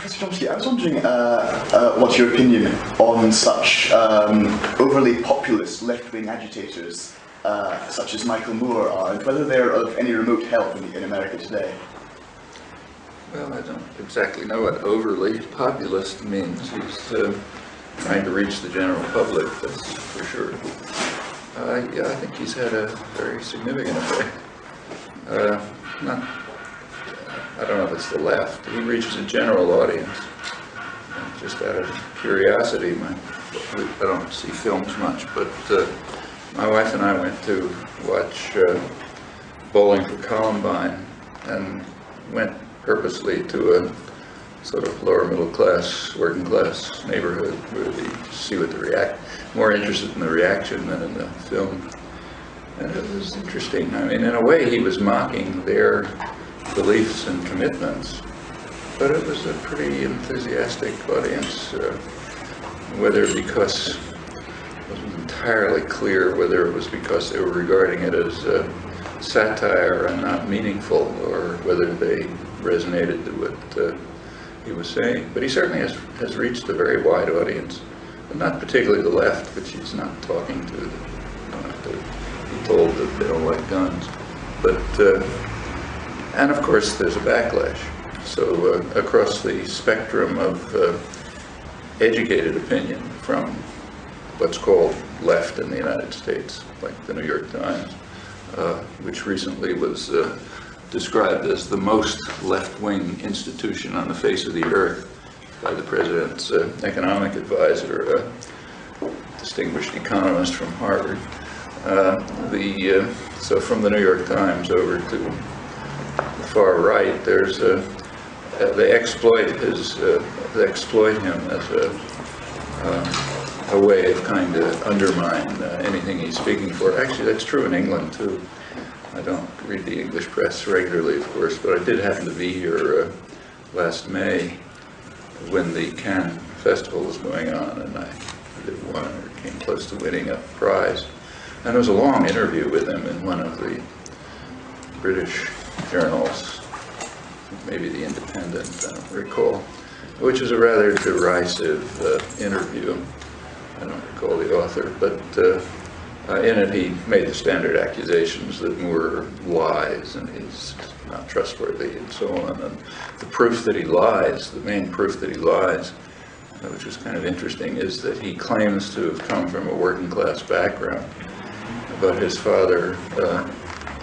Professor Chomsky, I was wondering what's your opinion on such overly populist left-wing agitators such as Michael Moore are, and whether they're of any remote help in America today? Well, I don't exactly know what overly populist means. He's trying to reach the general public, that's for sure. Yeah, I think he's had a very significant effect. I don't know if it's the left. He reaches a general audience. Just out of curiosity, I don't see films much, but my wife and I went to watch Bowling for Columbine and went purposely to a sort of lower middle class, working class neighborhood where we see what more interested in the reaction than in the film. And it was interesting. I mean, in a way, he was mocking their beliefs and commitments, but it was a pretty enthusiastic audience, whether because it wasn't entirely clear whether it was because they were regarding it as satire and not meaningful, or whether they resonated to what he was saying. But he certainly has reached a very wide audience, but not particularly the left, which he's not talking to. They don't have to be told that they don't like guns. But and of course, there's a backlash. So across the spectrum of educated opinion, from what's called left in the United States, like the New York Times, which recently was described as the most left-wing institution on the face of the earth by the president's economic advisor, a distinguished economist from Harvard. So from the New York Times over to the far right, there's they exploit him as a way of kind of undermine anything he's speaking for. Actually, that's true in England too. I don't read the English press regularly, of course, but I did happen to be here last May when the Cannes Festival was going on, and I did won or came close to winning a prize. And there was a long interview with him in one of the British journals, maybe The Independent, I don't recall, which was a rather derisive interview. I don't recall the author, but in it he made the standard accusations that Moore lies and he's not trustworthy and so on. And the proof that he lies, the main proof that he lies, which was kind of interesting, is that he claims to have come from a working class background, but his father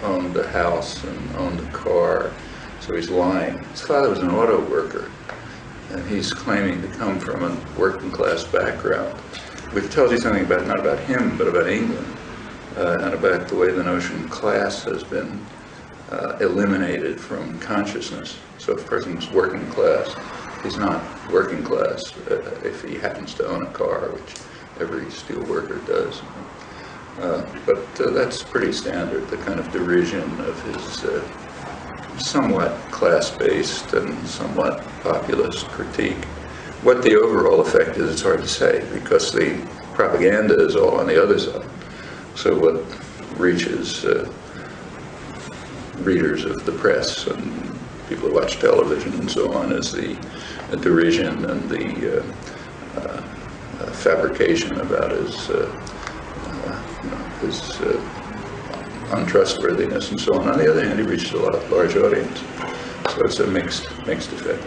owned a house and owned a car, so he's lying. His father was an auto worker, and he's claiming to come from a working class background, which tells you something about, not about him, but about England, and about the way the notion of class has been eliminated from consciousness. So if a person's working class, he's not working class if he happens to own a car, which every steel worker does. But that's pretty standard, the kind of derision of his somewhat class-based and somewhat populist critique. What the overall effect is, it's hard to say, because the propaganda is all on the other side. So what reaches readers of the press and people who watch television and so on is the derision and the fabrication about his untrustworthiness and so on. On the other hand, he reaches a large audience, so it's a mixed effect.